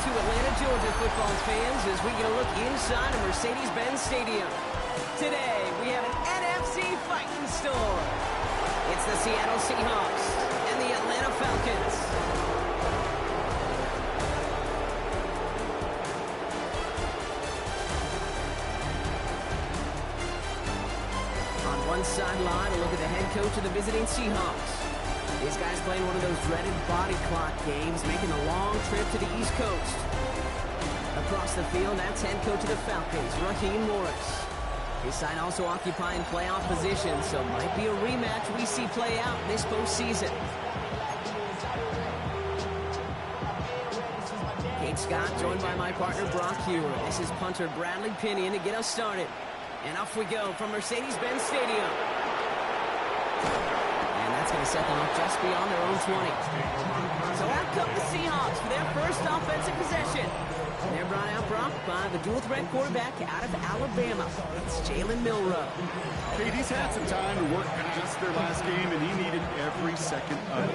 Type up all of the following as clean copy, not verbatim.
to Atlanta, Georgia football fans as we get a look inside of Mercedes-Benz Stadium. Today, we have an NFC fight in store. It's the Seattle Seahawks and the Atlanta Falcons. On one sideline, a look at the head coach of the visiting Seahawks. These guys playing one of those dreaded body clock games, making a long trip to the East Coast. Across the field, that's head coach of the Falcons, Raheem Morris. His side also occupying playoff position, so might be a rematch we see play out this postseason. Kate Scott joined by my partner Brock Hewer. This is punter Bradley Pinion to get us started. And off we go from Mercedes-Benz Stadium. That's going to set them up just beyond their own 20. So out come the Seahawks for their first offensive possession. And they're brought out, Brock, by the dual-threat quarterback out of Alabama. It's Jalen Milroe. Kate, he's had some time to work on just their last game, and he needed every second of it.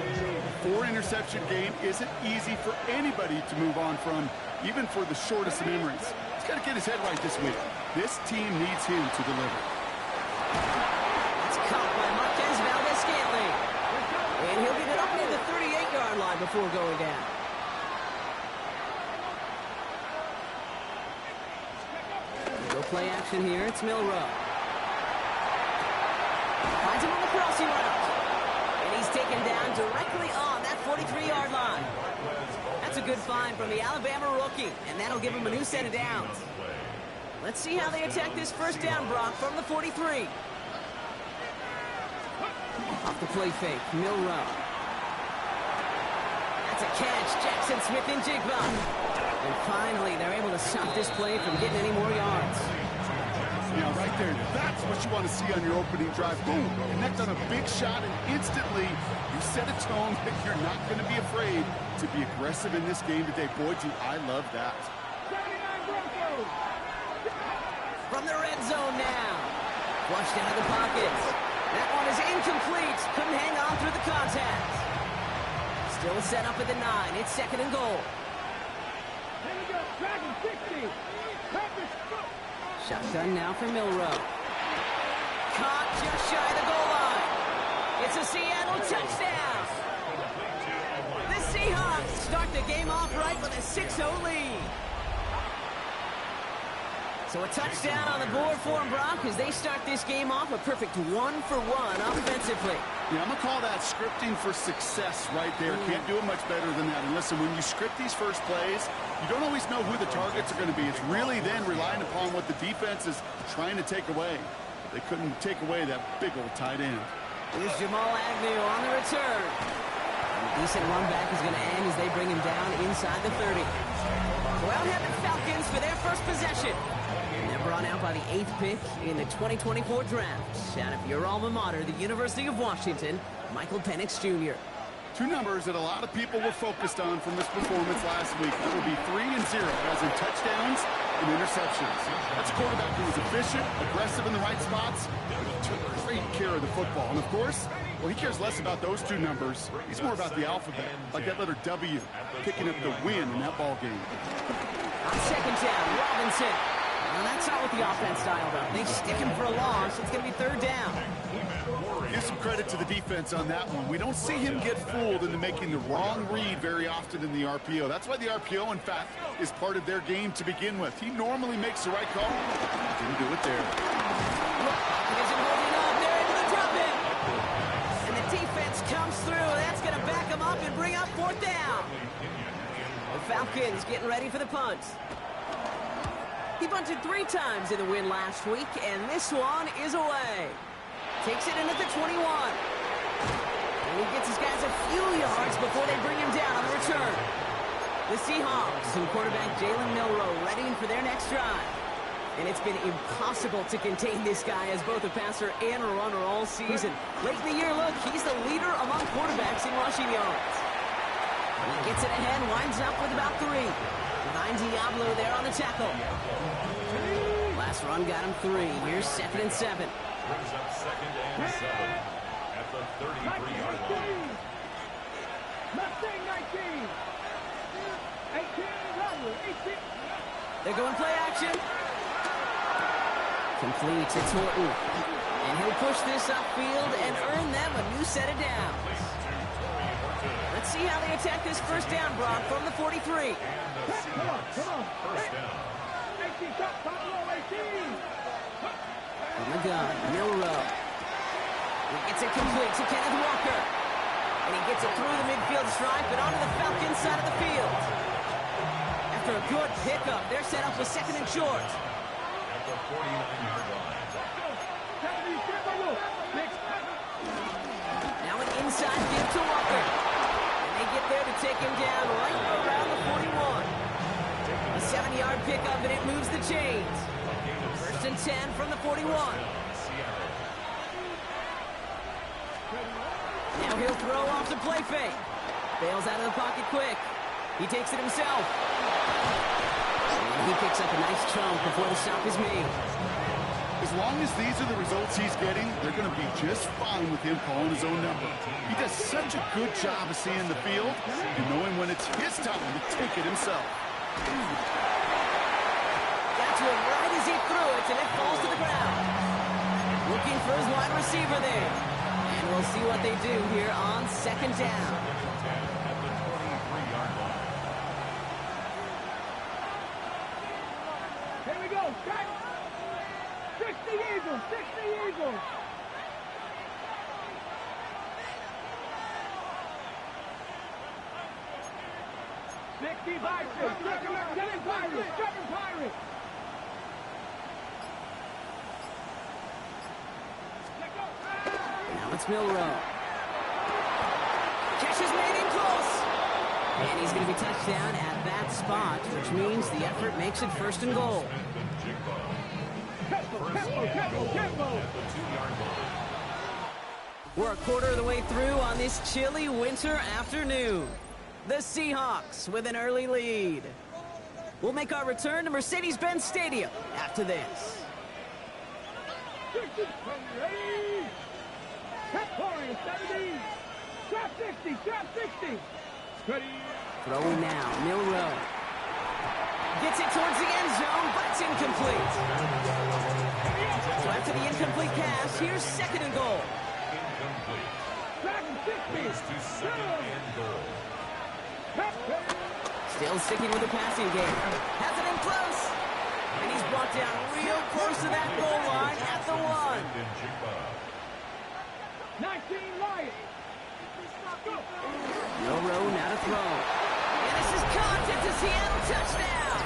4-interception game isn't easy for anybody to move on from, even for the shortest of memories. He's got to get his head right this week. This team needs him to deliver. It's caught by Marquez Valdez-Scantling. And he'll get it up near the 38-yard line before going down. Go play action here. It's Milroe. Finds him on the crossing route. And he's taken down directly on that 43-yard line. That's a good find from the Alabama rookie. And that'll give him a new set of downs. Let's see how they attack this first down, Brock, from the 43. Off the play fake, Milroe. That's a catch, Jackson Smith-Njigba. And finally, they're able to stop this play from getting any more yards. Yeah, right there. That's what you want to see on your opening drive. Boom, connect on a big shot, and instantly you set a tone that you're not going to be afraid to be aggressive in this game today. Boy, do I love that. From the red zone now. Flushed out of the pocket. That one is incomplete. Couldn't hang on through the contact. Still set up at the 9. It's second and goal. Shotgun now for Milroe. Caught just shy of the goal line. It's a Seattle touchdown. The Seahawks start the game off right with a 6-0 lead. So a touchdown on the board for them, Brock, as they start this game off a perfect 1-for-1 offensively. Yeah, I'm going to call that scripting for success right there. Can't do it much better than that. And listen, when you script these first plays, you don't always know who the targets are going to be. It's really then relying upon what the defense is trying to take away. They couldn't take away that big old tight end. Here's Jamal Agnew on the return. And a decent run back is going to end as they bring him down inside the 30. Well, have the Falcons for their first possession. They're brought out by the 8th pick in the 2024 draft. Out of your alma mater, the University of Washington, Michael Penix Jr. Two numbers that a lot of people were focused on from this performance last week. That would be 3 and 0, as in touchdowns and interceptions. That's a quarterback who was efficient, aggressive in the right spots, and he took great care of the football. And of course, well, he cares less about those two numbers. He's more about the alphabet, like that letter W, picking up the win in that ball game. On second down, Robinson. Well, that's not what the offense dialed up. They stick him for a loss. It's going to be third down. Give some credit to the defense on that one. We don't see him get fooled into making the wrong read very often in the RPO. That's why the RPO, in fact, is part of their game to begin with. He normally makes the right call. He didn't do it there. He isn't holding up. They're able to drop it. And the defense comes through. That's going to back him up and bring up fourth down. The Falcons getting ready for the punt. He bunted 3 times in the win last week, and this one is away. Takes it in at the 21. And he gets his guys a few yards before they bring him down on the return. The Seahawks and quarterback Jalen Milroe ready for their next drive. And it's been impossible to contain this guy as both a passer and a runner all season. Late in the year, look, he's the leader among quarterbacks in rushing yards. And he gets it ahead, winds up with about 3. Behind Diablo there on the tackle. Last run got him 3. Here's second and 7. Brings up second and 7 at the 33-yard line. They're going play action. Complete to Thornton. And he'll push this upfield and earn them a new set of downs. Let's see how they attack this first down, Brock, from the 43. First down. From the gun, Milrow. He gets it complete to Kenneth Walker. And he gets it through the midfield stripe and onto the Falcons side of the field. After a good pickup, they're set up with second and short. At the 49-yard line. Now an inside give to Walker. And they get there to take him down right around the 41. A 7-yard pickup, and it moves the chains. First and 10 from the 41. Now he'll throw off the play fake. Bails out of the pocket quick. He takes it himself. And he picks up a nice chunk before the stop is made. As long as these are the results he's getting, they're going to be just fine with him calling his own number. He does such a good job of seeing the field and knowing when it's his time to take it himself. Got to him right as he threw it, and it falls to the ground. Looking for his wide receiver there. And we'll see what they do here on second down. At the 23-yard line. Here we go, check! 60 Eagles, 60 Eagles! Seven Pirates! Now it's Milrow. Catch is made in close. And he's going to be touchdown at that spot, which means the effort makes it first and goal. Tempo! We're a quarter of the way through on this chilly winter afternoon. The Seahawks with an early lead. We'll make our return to Mercedes-Benz Stadium after this. Throwing now, Milrow. Gets it towards the end zone, but it's incomplete. So after the incomplete pass, here's second and goal. Moves to second and goal. Still sticking with the passing game. Has it in close. And he's brought down real close to that goal line at the 1. 19 Lions. Milrow now to throw. And this is caught. It's a Seattle touchdown.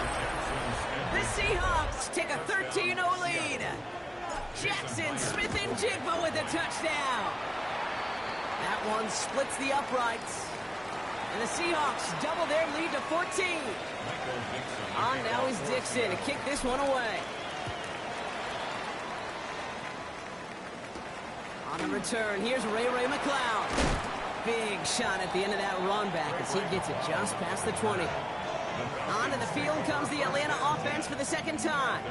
The Seahawks take a 13-0 lead. Jackson, Smith, and Jigba with a touchdown. That one splits the uprights. And the Seahawks double their lead to 14. On now is Dixon to kick this one away. On the return, here's Ray McLeod. Big shot at the end of that run back as he gets it just past the 20. Onto the field comes the Atlanta offense for the second time.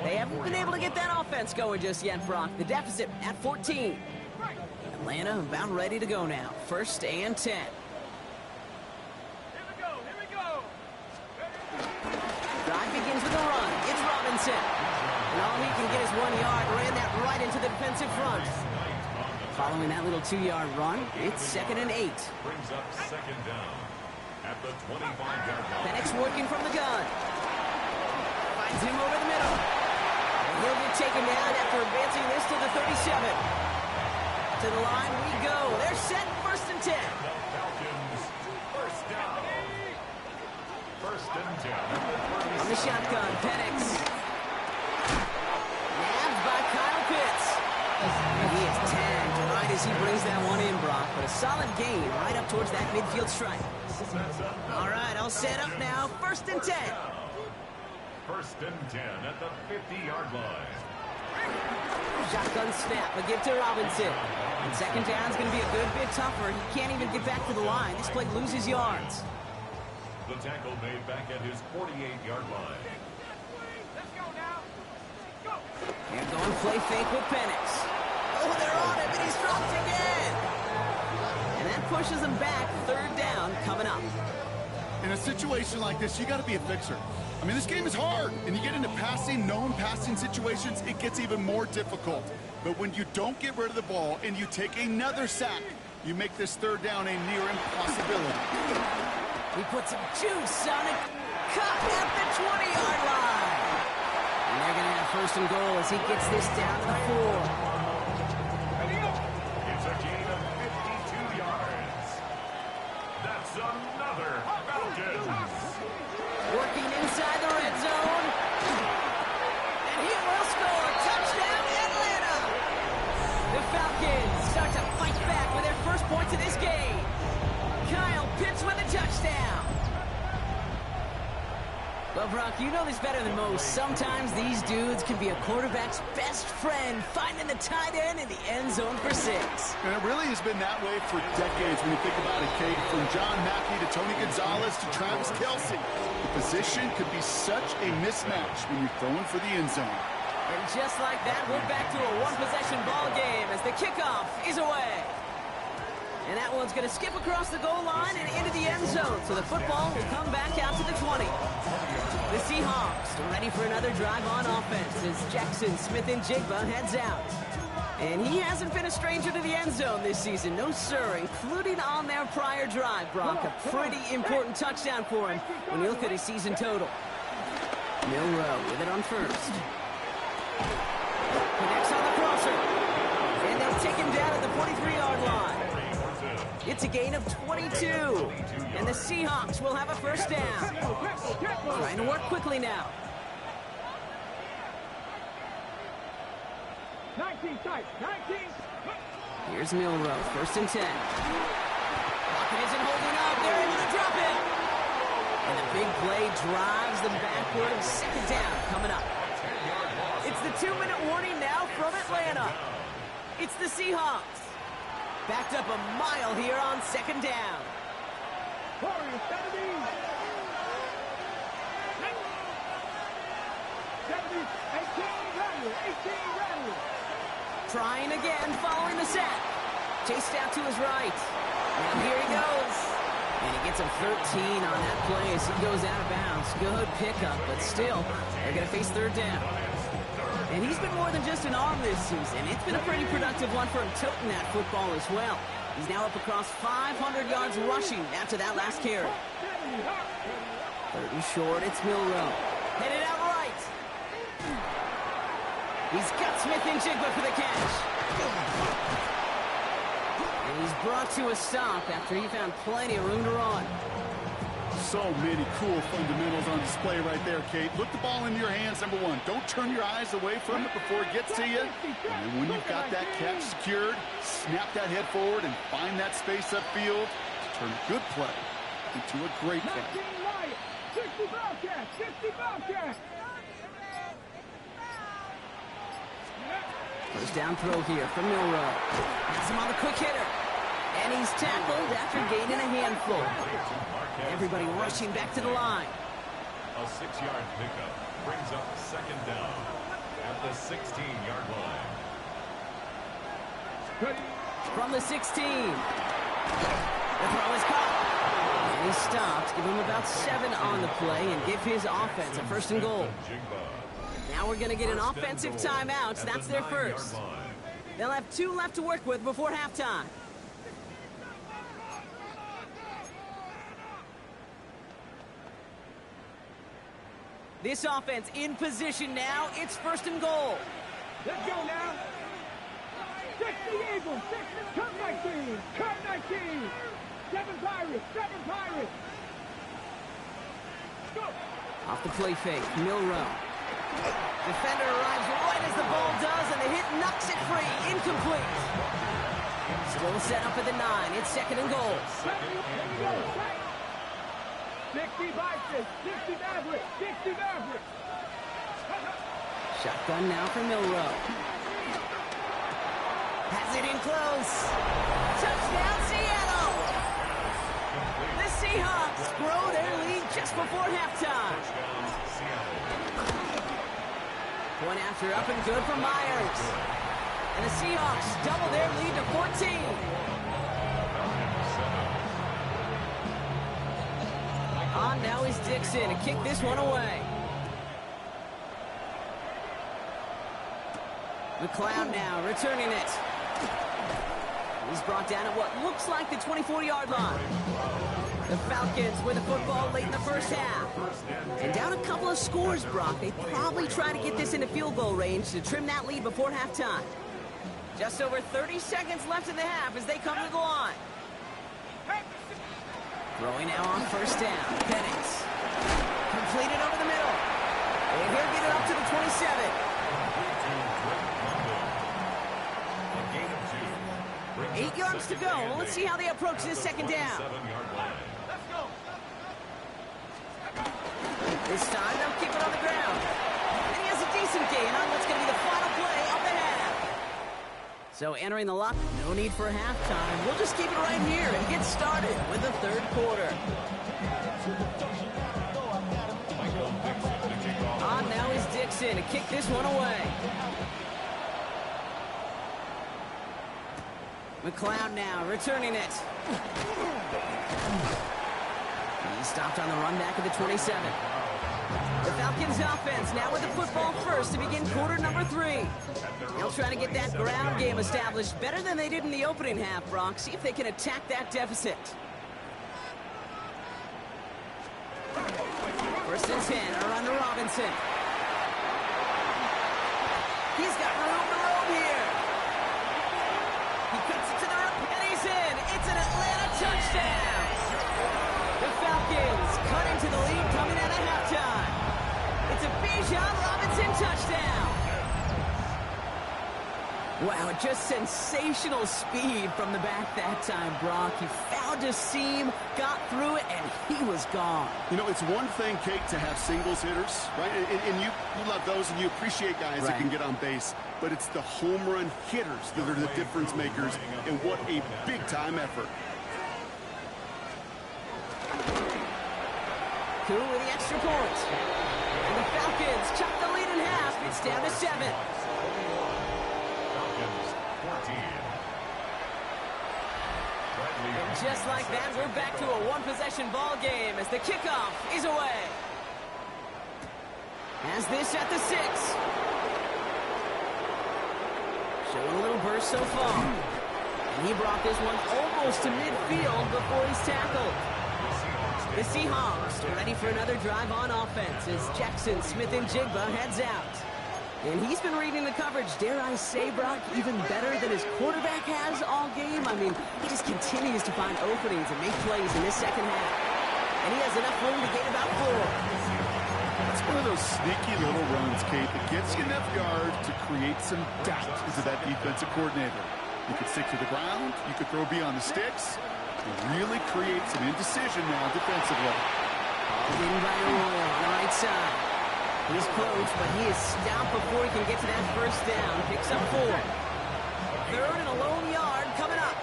They haven't been able to get that offense going just yet, Brock. The deficit at 14. Atlanta about ready to go now. First and 10. Drive begins with a run. It's Robinson. And all he can get is 1 yard. Ran that right into the defensive front. Following that little 2-yard run, it's second and 8. Brings up second down at the 25-yard line. Penix working from the gun. Finds him over the middle. And he'll get taken down after advancing this to the 37. To the line we go. They're set first and 10. Falcons, first down. First and 10 at the 36. On the shotgun, Penix. Nabbed by Kyle Pitts. And he is tagged right as he brings that one in, Brock. But a solid gain right up towards that midfield stripe. All right, all set up now. First and 10. First and 10 at the 50-yard line. Shotgun snap, a give to Robinson. And second down's going to be a good bit tougher. He can't even get back to the line. This play loses yards. The tackle made back at his 48-yard line. They're going play fake with Penix. Oh, they're on him, and he's dropped again. And that pushes him back. Third down coming up. In a situation like this, you got to be a fixer. I mean, this game is hard, and you get into known passing situations, it gets even more difficult. But when you don't get rid of the ball and you take another sack, you make this third down a near impossibility. He puts some juice on it. Cut at the 20-yard line. And they're going to have first and goal as he gets this down to the 4. It's a gain of 52 yards. That's another Falcons. Working inside the red zone. And he will score. Touchdown, Atlanta. The Falcons start to fight back with their first points of this game. Kyle Pitts with a touchdown. Well, Brock, you know this better than most. Sometimes these dudes can be a quarterback's best friend, finding the tight end in the end zone for 6. And it really has been that way for decades when you think about it, Kate. From John Mackey to Tony Gonzalez to Travis Kelce. The position could be such a mismatch when you're throwing for the end zone. And just like that, we're back to a one-possession ball game as the kickoff is away. And that one's going to skip across the goal line and into the end zone. So the football will come back out to the 20. The Seahawks are ready for another drive on offense as Jackson Smith-Njigba heads out. And he hasn't been a stranger to the end zone this season. No, sir, including on their prior drive, Brock. A pretty important touchdown for him when you look at his season total. Milroe with it on first. Connects on the crosser. And they'll take him down at the 43-yard line. It's a gain of 22. And the Seahawks will have a first down. Trying to work quickly now. 19 tight, 19. Here's Milroe, first and 10. Pocket isn't holding up. They're able to drop it. And the big play drives them backwards. Second down coming up. It's the 2-minute warning now from Atlanta. It's the Seahawks. Backed up a mile here on second down. Warriors 70. 70, 18, Rattler, 18, Rattler. Trying again, following the sack. Chased out to his right. And here he goes. And he gets a 13 on that play as he goes out of bounds. Good pickup, but still, they're going to face third down. And he's been more than just an arm this season. It's been a pretty productive one for him toting that football as well. He's now up across 500 yards rushing after that last carry. Third and short, it's Milroe. Headed out right. He's got Smith-Njigba for the catch. And he's brought to a stop after he found plenty of room to run. So many cool fundamentals on display right there, Kate. Look the ball into your hands, number one. Don't turn your eyes away from it before it gets to you. And then when you've got that catch secured, snap that head forward and find that space upfield to turn a good play into a great play. 60 Bobcat, 60 Bobcat. First down throw here from Milroe. Has him on the quick hitter. And he's tackled after gaining a handful. Everybody rushing back to the line. A 6-yard pickup brings up second down at the 16-yard line. From the 16. The throw is caught. And he stops. Give him about 7 on the play and give his offense a first and goal. Now we're going to get an offensive timeout. So that's their first. They'll have 2 left to work with before halftime. This offense in position now. It's first and goal. Let's go now. 60 Eagles, 60, come 19, come 19. 7 Pirates, 7 Pirates. Go. Off the play fake, Milroe. Defender arrives right as the ball does, and the hit knocks it free. Incomplete. Still set up at the 9. It's second and goal. 60 Vikings, 60 Mavericks, 60 Mavericks. Shotgun now for Milroe. Has it in close. Touchdown, Seattle! The Seahawks grow their lead just before halftime. Point after up and good for Myers. And the Seahawks double their lead to 14. On now is Dixon to kick this one away. McLeod now returning it. He's brought down at what looks like the 24-yard line. The Falcons with the football late in the first half. And down a couple of scores, Brock. They probably try to get this into field goal range to trim that lead before halftime. Just over 30 seconds left in the half as they come to the line. Throwing now on first down. Penix. Completed over the middle. And he'll get it up to the 27. 8 yards to go. Let's see how they approach this second down. This time they'll keep it on the ground. And he has a decent gain on what's going to be the final play of the half. So entering the lock, no need for halftime. We'll just keep it right here and get started with the third quarter. On now is Dixon to kick this one away. McLeod now returning it. He stopped on the run back at the 27. The Falcons offense now with the football first to begin quarter number 3. They'll try to get that ground game established better than they did in the opening half, Brock. See if they can attack that deficit. First and 10 are under Robinson. He's got room to roam here. He cuts it to the rope, and he's in. It's an Atlanta touchdown. The Falcons cut into the lead coming out of halftime. It's a Bijan Robinson touchdown. Wow, just sensational speed from the back that time, Brock. He found a seam, got through it, and he was gone. You know, it's one thing, Kate, to have singles hitters, right? And you love those, and you appreciate guys that can get on base. But it's the home run hitters that are the difference makers, and what a big-time effort. Cool with the extra point. And the Falcons chop the lead in half. It's down to 7. And just like that, we're back to a one-possession ball game as the kickoff is away. Has this at the 6. Showing a little burst so far. And he brought this one almost to midfield before he's tackled. The Seahawks ready for another drive on offense as Jackson Smith-Njigba heads out. And he's been reading the coverage, dare I say, Brock, even better than his quarterback has all game. I mean, he just continues to find openings and make plays in this second half. And he has enough room to gain about 4. It's one of those sneaky little runs, Kate, that gets you enough yards to create some doubt into that defensive coordinator. You could stick to the ground, you could throw beyond the sticks. It really creates an indecision now defensively. In by Arroyo on the right side. He's close, but he is stopped before he can get to that first down. Picks up 4. Third and a lone yard coming up.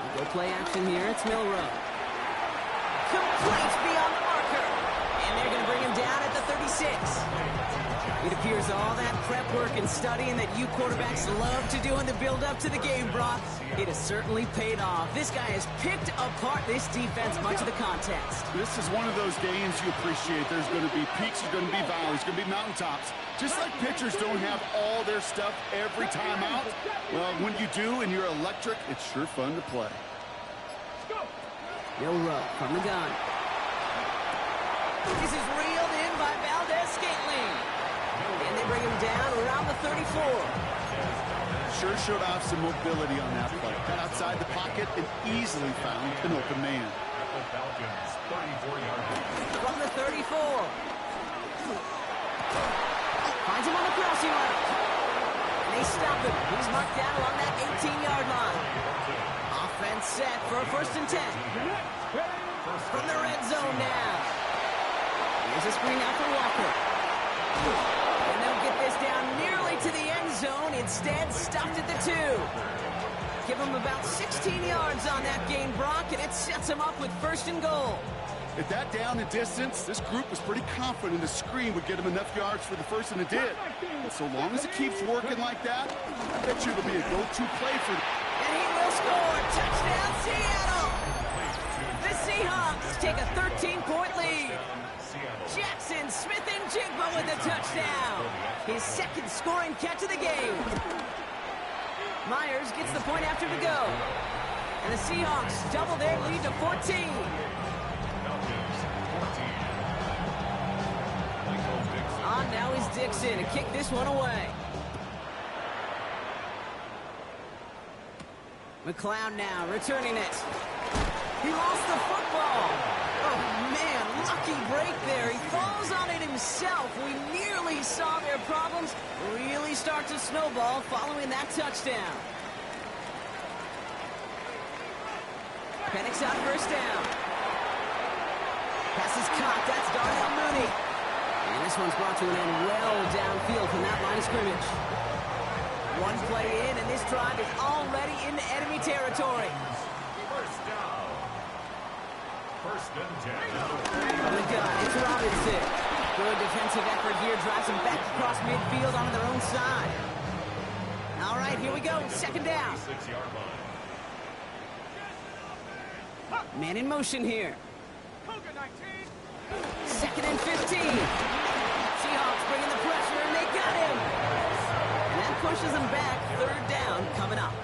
We go play action here. It's Milrow. Complete beyond the marker. And they're going to bring him down at the 36. It appears all that prep work and studying that you quarterbacks love to do in the build-up to the game, Brock, it has certainly paid off. This guy has picked apart this defense much of the contest. This is one of those games you appreciate. There's going to be peaks, there's going to be valleys, there's going to be mountaintops. Just like pitchers don't have all their stuff every time out, well, when you do and you're electric, it's sure fun to play. Milrow from the gun. This is reeled in by Valdez-Scantling. And they bring him down around the 34. Sure showed off some mobility on that play. Got outside the pocket and easily found an open man. From the 34. Finds him on the crossing route. And they stop him. He's marked down along that 18-yard line. Offense set for a 1st and 10. From the red zone now. Here's a screen out for Walker. And they'll get this down nearly to the end zone. Instead, stopped at the 2. Give him about 16 yards on that gain, Brock, and it sets him up with 1st and goal. At that down and distance, this group was pretty confident the screen would get him enough yards for the 1st, and it did. And so long as it keeps working like that, I bet you it'll be a go-to play for them. And he will score. Touchdown, Seattle! Seahawks take a 13-point lead. Jackson Smith-Njigba with a touchdown. His second scoring catch of the game. Myers gets the point after to go. And the Seahawks double their lead to 14. On now is Dixon to kick this one away. McLeod now returning it. He lost the football. Oh, man, lucky break there. He falls on it himself. We nearly saw their problems really start to snowball following that touchdown. Penix out first down. Pass is caught. That's Darnell Mooney. And this one's brought to an end well downfield from that line of scrimmage. One play in, and this drive is already into enemy territory. First down. First and 10. From the gun, it's Robinson. Good defensive effort here. Drives them back across midfield onto their own side. All right, here we go. Second down. 6-yard line. Man in motion here. Second and 15. Seahawks bringing the pressure, and they got him. And that pushes them back. Third down coming up.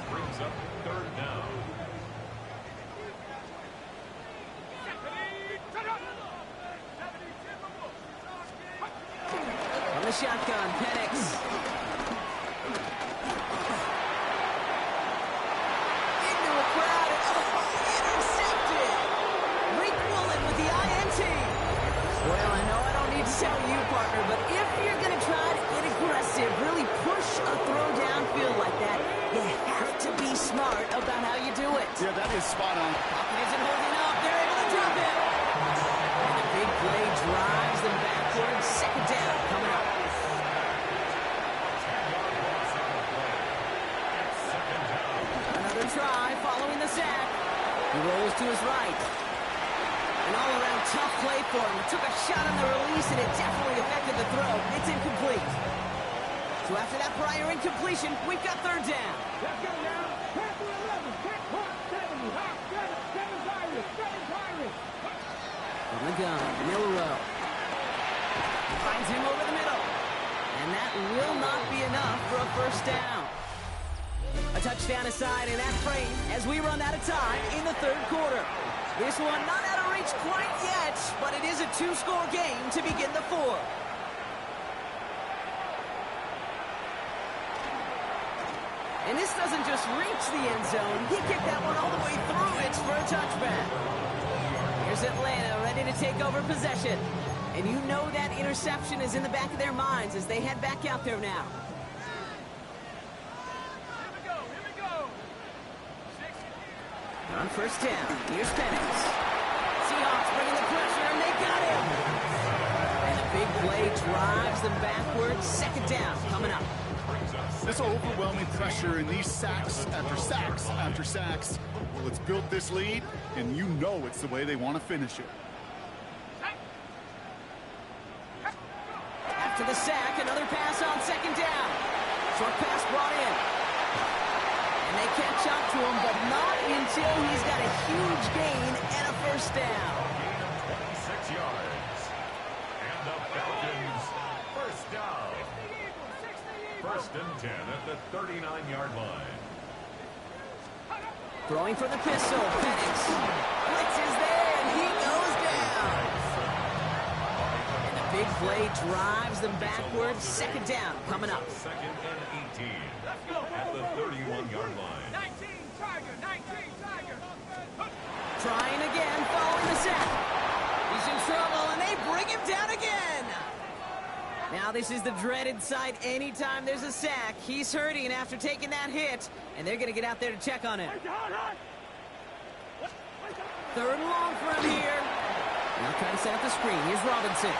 Brings up third down. From the shotgun, Penix. Into a crowd, and intercepted. Reek Woolen with the INT. Well, I know I don't need to tell you, partner, but if you're going to try to get aggressive, really push a throw downfield like that, you have to be smart about how you do it. Yeah, that is spot on. Pocket isn't holding up. They're able to drop it. And the big play drives them backwards. Second down coming up. Another try following the sack. He rolls to his right. An all-around tough play for him. He took a shot on the release, and it definitely affected the throw. It's incomplete. So after that prior incompletion, we've got third down. Let's go now. Pass to 11. Check point 70. Hot 7 Pirates. 7 Pirates. From the gun, Milrow. Finds him over the middle. And that will not be enough for a first down. A touchdown aside in that frame as we run out of time in the third quarter. This one not out of reach quite yet, but it is a two-score game to begin the fourth. And this doesn't just reach the end zone. He kicked that one all the way through it for a touchback. Here's Atlanta ready to take over possession. And you know that interception is in the back of their minds as they head back out there now. On first down, here's Penix. Seahawks bringing the pressure, and they got him. And the big play drives them backwards. Second down coming up. This overwhelming pressure in these sacks after sacks after sacks. Well, it's built this lead, and you know it's the way they want to finish it. After the sack, another pass on second down. Short pass brought in. And they catch up to him, but not until he's got a huge gain and a first down. Gain of 26 yards. And the Falcons, first down. First and 10 at the 39-yard line. Throwing for the pistol, Penix. Blitz is there, and he goes down. And the big play drives them backwards. Second down coming up. Second and 18 at the 31-yard line. 19 Tiger. 19 Tiger. Trying again, following the sack. He's in trouble, and they bring him down again. Now this is the dreaded sight anytime there's a sack. He's hurting after taking that hit, and they're going to get out there to check on him. Third and long for him here. Now trying to set up the screen. Here's Robinson.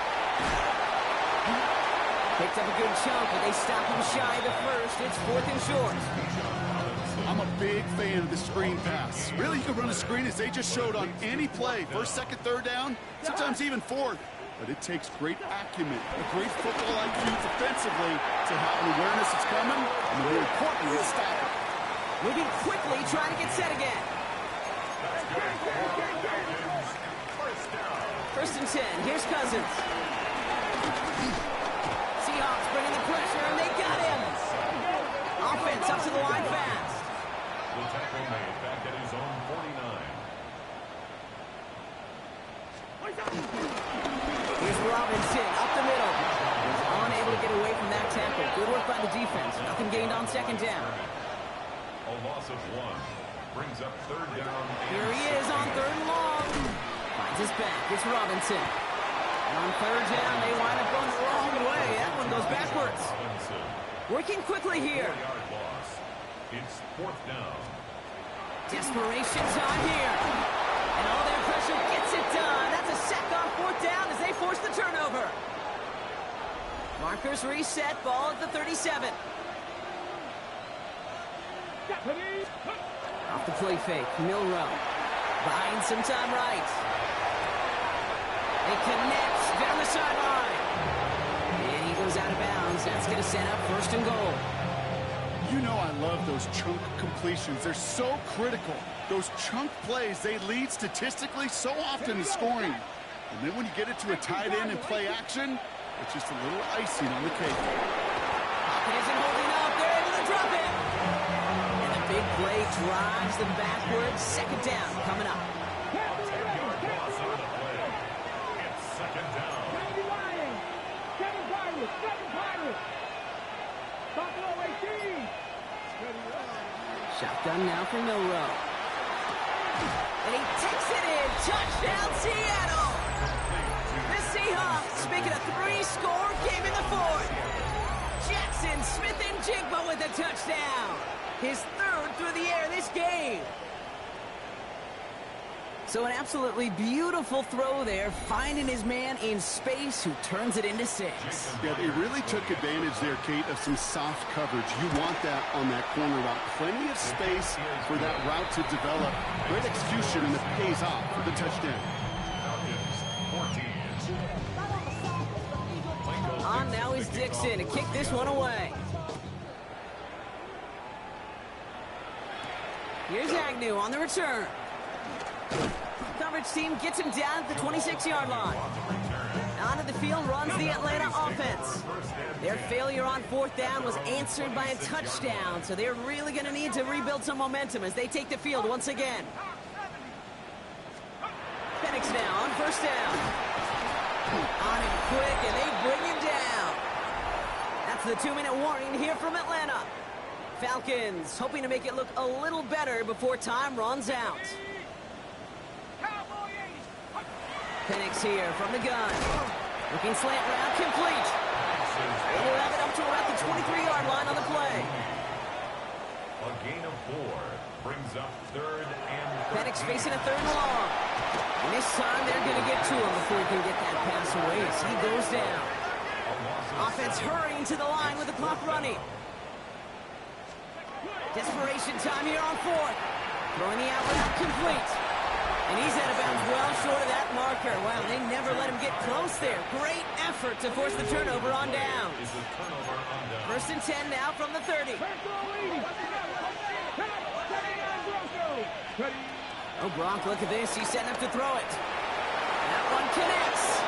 Picked up a good chunk, but they stop him shy of the first. It's fourth and short. I'm a big fan of the screen pass. Really, you can run a screen as they just showed on any play. First, second, third down, sometimes even fourth. But it takes great acumen, a great football IQ defensively to have an awareness it's coming, and more importantly, to stop it. Moving quickly, trying to get set again. First and 10. Here's Cousins. Seahawks bringing the pressure, and they got him. Offense up to the line fast. The tackle made back at his own 49. Here's Robinson up the middle. He's unable to get away from that tackle. Good work by the defense. Nothing gained on second down. A loss of 1 brings up third down. Here he is on third and long. Finds his back. It's Robinson. And on third down, they wind up going the wrong way. That one goes backwards. Robinson. Working quickly here. 4-yard loss. It's fourth down. Desperation time here. And all their pressure gets it done. That's a sack on fourth down as they force the turnover. Markers reset. Ball at the 37. Off the play fake. Milrow. Buying some time right. They connect down the sideline. And he goes out of bounds. That's going to set up first and goal. You know I love those chunk completions. They're so critical. Those chunk plays, they lead statistically so often to scoring. And then when you get it to a tight end and play action, it's just a little icing on the cake. Pocket isn't holding up. They're able to drop it. And the big play drives them backwards. Second down coming up. 10-yard loss on the play. It's second down. 7 Pirates. Buffalo 18. Shotgun now for Milrow. And he takes it in. Touchdown, Seattle. The Seahawks make it a 3-score game in the fourth. Jackson Smith-Njigba with a touchdown. His third through the air this game. So an absolutely beautiful throw there, finding his man in space who turns it into 6. Yeah, they really took advantage there, Kate, of some soft coverage. You want that on that corner route. Plenty of space for that route to develop. Great execution, and it pays off for the touchdown. On now is Dixon to kick this one away. Here's Agnew on the return. Coverage team gets him down at the 26-yard line. Onto the field runs the Atlanta offense. Their failure on fourth down was answered by a touchdown, so they're really going to need to rebuild some momentum as they take the field once again. Penix now on first down. On him quick, and they bring him down. That's the 2-minute warning here from Atlanta. Falcons hoping to make it look a little better before time runs out. Penix here from the gun. Looking slant route, complete. They will have it up to about the 23-yard line on the play. A gain of 4 brings up third and 13. Penix facing a third and long. And this time they're going to get to him before he can get that pass away as he goes down. Offense hurrying to the line with the clock running. Desperation time here on fourth. Throwing the out route complete. And he's out of bounds well short of that marker. Wow, they never let him get close there. Great effort to force the turnover on down. First and 10 now from the 30. Oh, Gronk, look at this. He's setting up to throw it. That one connects.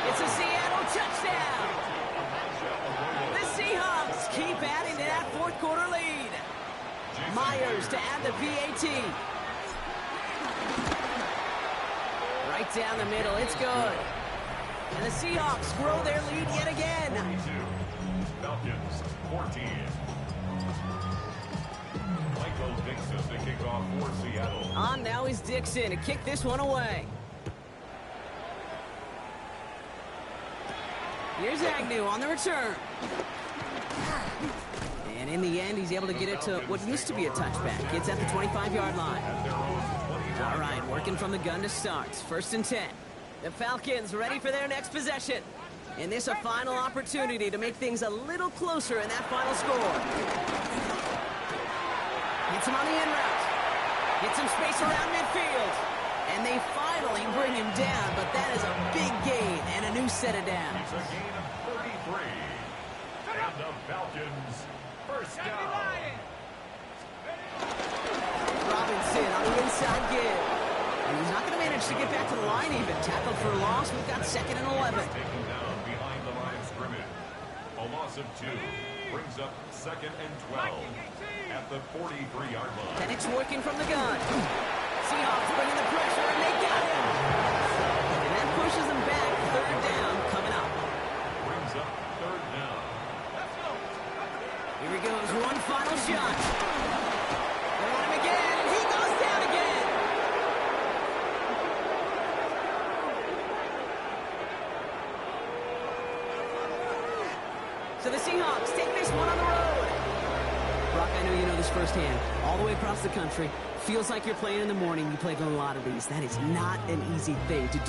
It's a Seattle touchdown. The Seahawks keep adding to that fourth quarter lead. Myers to add the PAT. Right down the middle, it's good. And the Seahawks grow their lead yet again. 42. Falcons, 14. Michael Dixon to kick off for Seattle. On now is Dixon to kick this one away. Here's Agnew on the return. And in the end, he's able to get it to what used to be a touchback. It's at the 25-yard line. All right, working from the gun to start. First and 10. The Falcons ready for their next possession. And this a final opportunity to make things a little closer in that final score. Hits him on the end route. Gets some space around midfield. And they finally bring him down, but that is a big gain and a new set of downs. It's a gain of 33. And the Falcons first down. Robinson on the inside give. And he's not going to manage to get back to the line even. Tackled for a loss. loss. We've got 2nd and 11. Taken down behind the line of scrimmage. A loss of 2 brings up 2nd and 12 at the 43-yard line. Penix working from the gun. Seahawks bringing the pressure, and they got him. And that pushes them back. 3rd down coming up. Brings up 3rd down. Here he goes. One final shot. They're on him again, and he goes down again. So the Seahawks take this one on the road. Brock, I know you know this firsthand. All the way across the country. Feels like you're playing in the morning. You played a lot of these. That is not an easy thing to do.